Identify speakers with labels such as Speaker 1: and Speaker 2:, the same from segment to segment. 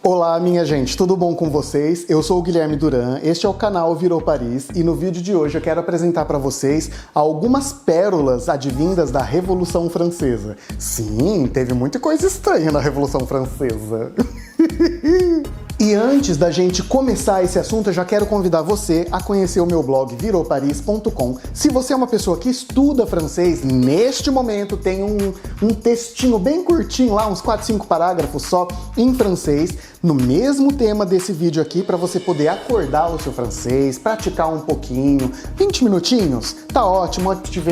Speaker 1: Olá, minha gente, tudo bom com vocês? Eu sou o Guilherme Duran, este é o canal Virou Paris e no vídeo de hoje eu quero apresentar para vocês algumas pérolas advindas da Revolução Francesa. Sim, teve muita coisa estranha na Revolução Francesa. E antes da gente começar esse assunto, eu já quero convidar você a conhecer o meu blog viroparis.com. Se você é uma pessoa que estuda francês, neste momento tem um textinho bem curtinho lá, uns 4, 5 parágrafos só, em francês, no mesmo tema desse vídeo aqui, para você poder acordar o seu francês, praticar um pouquinho, 20 minutinhos, tá ótimo,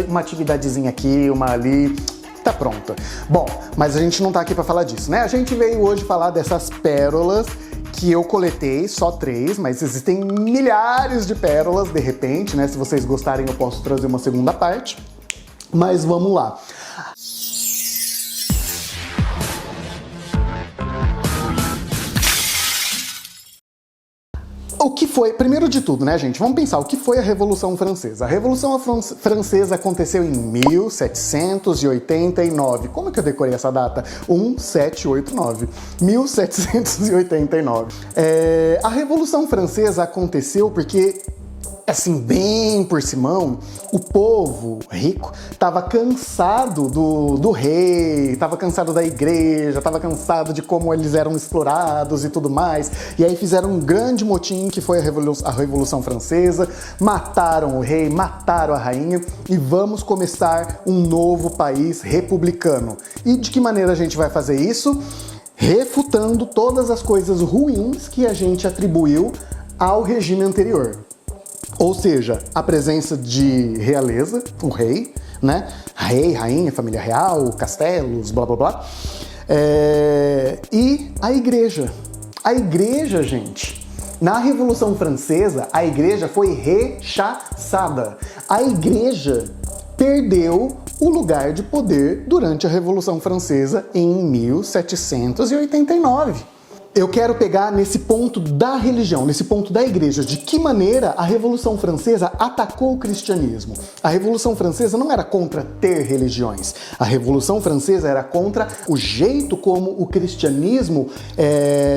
Speaker 1: uma atividadezinha aqui, uma ali... Tá pronta. Bom, mas a gente não tá aqui para falar disso, né? A gente veio hoje falar dessas pérolas que eu coletei, só 3, mas existem milhares de pérolas de repente, né? Se vocês gostarem eu posso trazer uma segunda parte, mas vamos lá. O que foi, primeiro de tudo, né, gente? Vamos pensar, o que foi a Revolução Francesa? A Revolução Francesa aconteceu em 1789. Como que eu decorei essa data? 1789. 1789. A Revolução Francesa aconteceu porque, assim, bem por simão, o povo rico estava cansado do rei, estava cansado da igreja, estava cansado de como eles eram explorados e tudo mais, e aí fizeram um grande motim que foi a Revolução Francesa, mataram o rei, mataram a rainha, e vamos começar um novo país republicano. E de que maneira a gente vai fazer isso? Refutando todas as coisas ruins que a gente atribuiu ao regime anterior. Ou seja, a presença de realeza, o rei, né? Rei, rainha, família real, castelos, blá blá blá. E a igreja. A igreja, gente, na Revolução Francesa, a igreja foi rechaçada. A igreja perdeu o lugar de poder durante a Revolução Francesa em 1789. Eu quero pegar nesse ponto da religião, nesse ponto da igreja, de que maneira a Revolução Francesa atacou o cristianismo. A Revolução Francesa não era contra ter religiões, a Revolução Francesa era contra o jeito como o cristianismo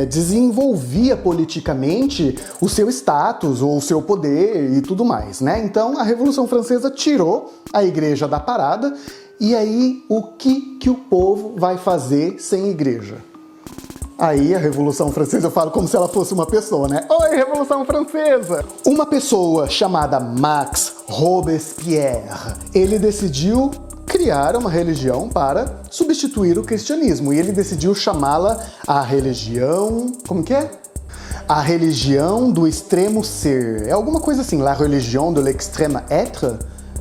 Speaker 1: desenvolvia politicamente o seu status, ou o seu poder e tudo mais, né? Então a Revolução Francesa tirou a igreja da parada, e aí o que o povo vai fazer sem igreja? Aí a Revolução Francesa, eu falo como se ela fosse uma pessoa, né? Oi, Revolução Francesa! Uma pessoa chamada Max Robespierre, ele decidiu criar uma religião para substituir o cristianismo, e ele decidiu chamá-la a religião... como que é? A religião do extremo ser. É alguma coisa assim, la religion de l'extrême être?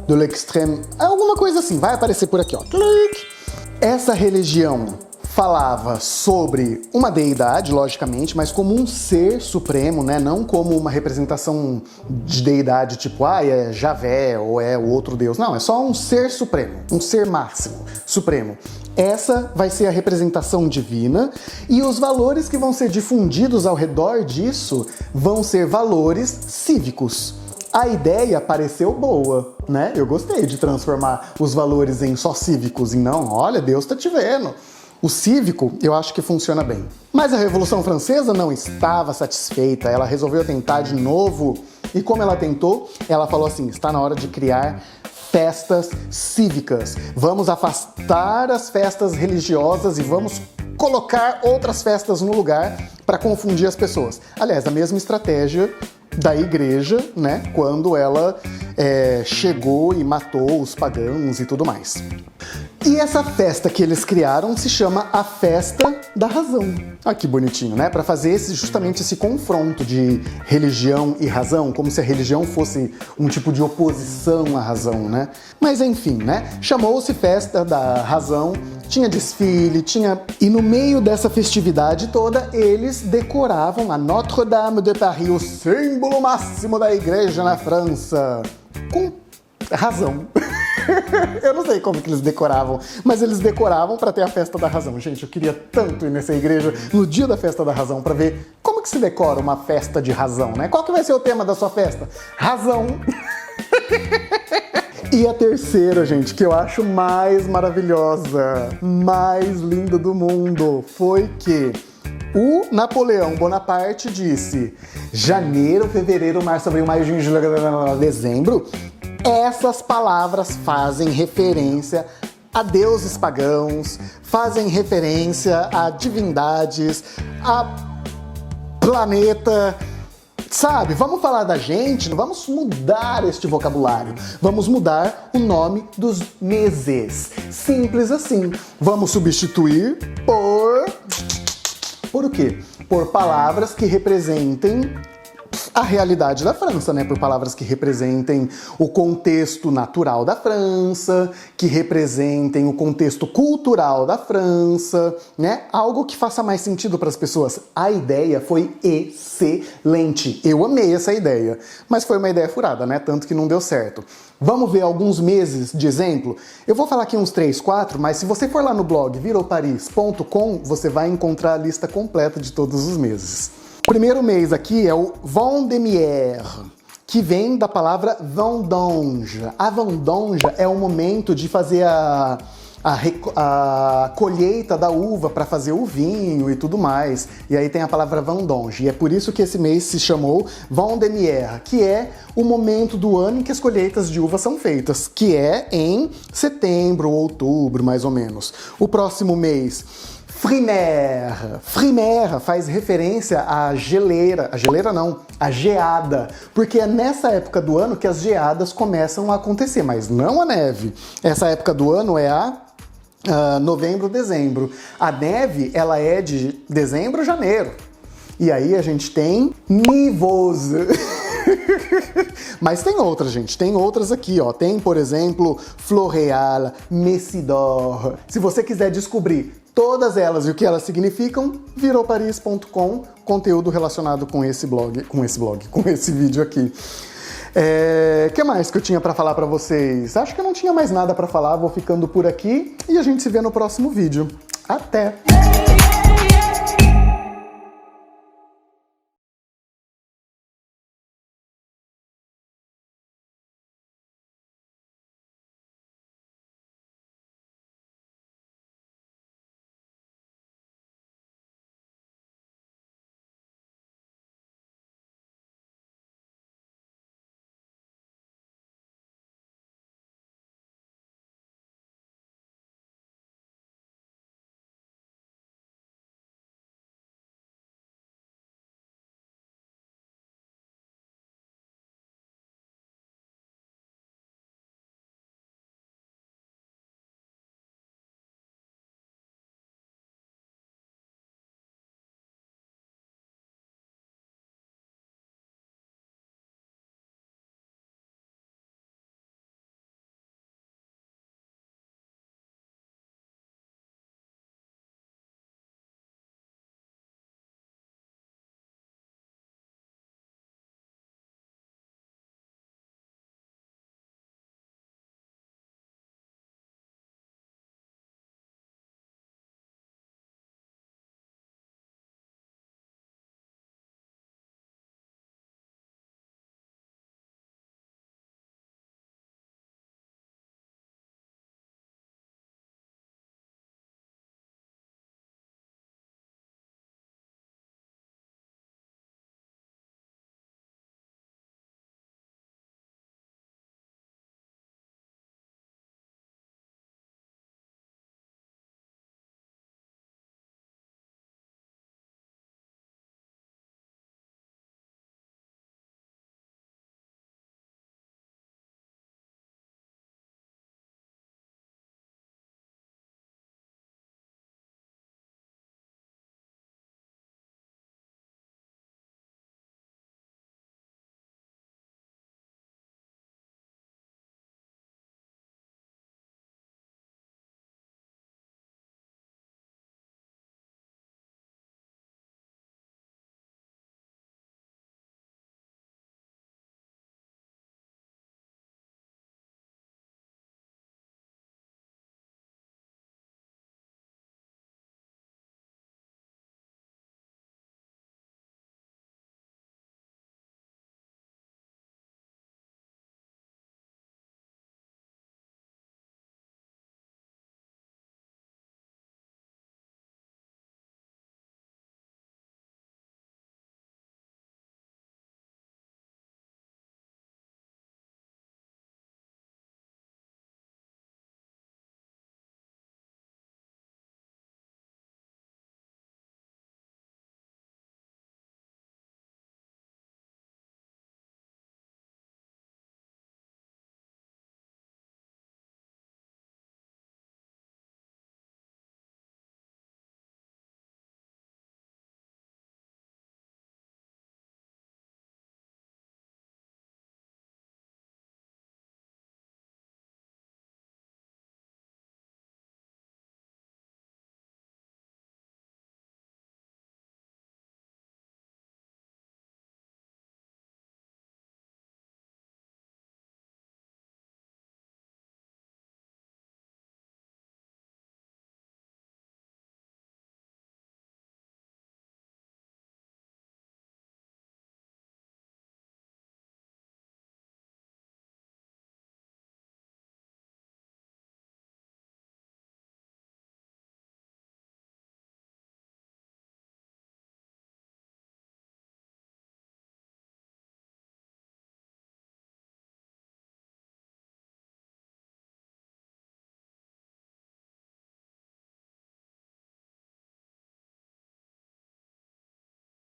Speaker 1: De l'extrême... é alguma coisa assim, vai aparecer por aqui, ó. Clique! Essa religião falava sobre uma deidade, logicamente, mas como um ser supremo, né? Não como uma representação de deidade tipo, é Javé ou é o outro deus. Não, é só um ser supremo, um ser máximo, supremo. Essa vai ser a representação divina, e os valores que vão ser difundidos ao redor disso vão ser valores cívicos. A ideia pareceu boa, né? Eu gostei de transformar os valores em só cívicos, e não, olha, Deus tá te vendo. O cívico, eu acho que funciona bem. Mas a Revolução Francesa não estava satisfeita, ela resolveu tentar de novo. E como ela tentou, ela falou assim, está na hora de criar festas cívicas. Vamos afastar as festas religiosas e vamos colocar outras festas no lugar para confundir as pessoas. Aliás, a mesma estratégia da igreja, né, quando ela chegou e matou os pagãos e tudo mais. E essa festa que eles criaram se chama a Festa da Razão. Ah, que bonitinho, né? Para fazer justamente esse confronto de religião e razão, como se a religião fosse um tipo de oposição à razão, né? Mas enfim, né? Chamou-se Festa da Razão, tinha desfile, E no meio dessa festividade toda, eles decoravam a Notre-Dame de Paris, o símbolo máximo da igreja na França, com razão. Eu não sei como que eles decoravam, mas eles decoravam para ter a Festa da Razão. Gente, eu queria tanto ir nessa igreja no dia da Festa da Razão para ver como que se decora uma festa de razão, né? Qual que vai ser o tema da sua festa? Razão! E a terceira, gente, que eu acho mais maravilhosa, mais linda do mundo, foi que O Napoleão Bonaparte disse janeiro, fevereiro, março, abril, maio, junho, julho, dezembro. Essas palavras fazem referência a deuses pagãos, fazem referência a divindades, a planeta. Sabe, vamos falar da gente, não vamos mudar este vocabulário. Vamos mudar o nome dos meses. Simples assim. Vamos substituir por o quê? Por palavras que representem a realidade da França, né? Por palavras que representem o contexto natural da França, que representem o contexto cultural da França, né? Algo que faça mais sentido para as pessoas. A ideia foi excelente. Eu amei essa ideia, mas foi uma ideia furada, né? Tanto que não deu certo. Vamos ver alguns meses de exemplo? Eu vou falar aqui uns 3, 4, mas se você for lá no blog viroparis.com, você vai encontrar a lista completa de todos os meses. O primeiro mês aqui é o Vendémiaire, que vem da palavra vendange. A vendange é o momento de fazer a colheita da uva para fazer o vinho e tudo mais. E aí tem a palavra vendange. E é por isso que esse mês se chamou Vendémiaire, que é o momento do ano em que as colheitas de uva são feitas, que é em setembro ou outubro, mais ou menos. O próximo mês, Frimaire. Frimaire faz referência à geleira. A geleira não, a geada. Porque é nessa época do ano que as geadas começam a acontecer, mas não a neve. Essa época do ano é novembro, dezembro. A neve, ela é de dezembro, janeiro. E aí a gente tem Nivose. Mas tem outras, gente. Tem outras aqui, ó. Tem, por exemplo, Floréal, Messidor. Se você quiser descobrir todas elas e o que elas significam, viroparis.com, conteúdo relacionado com esse vídeo aqui. Que mais que eu tinha pra falar pra vocês? Acho que eu não tinha mais nada pra falar, vou ficando por aqui e a gente se vê no próximo vídeo. Até!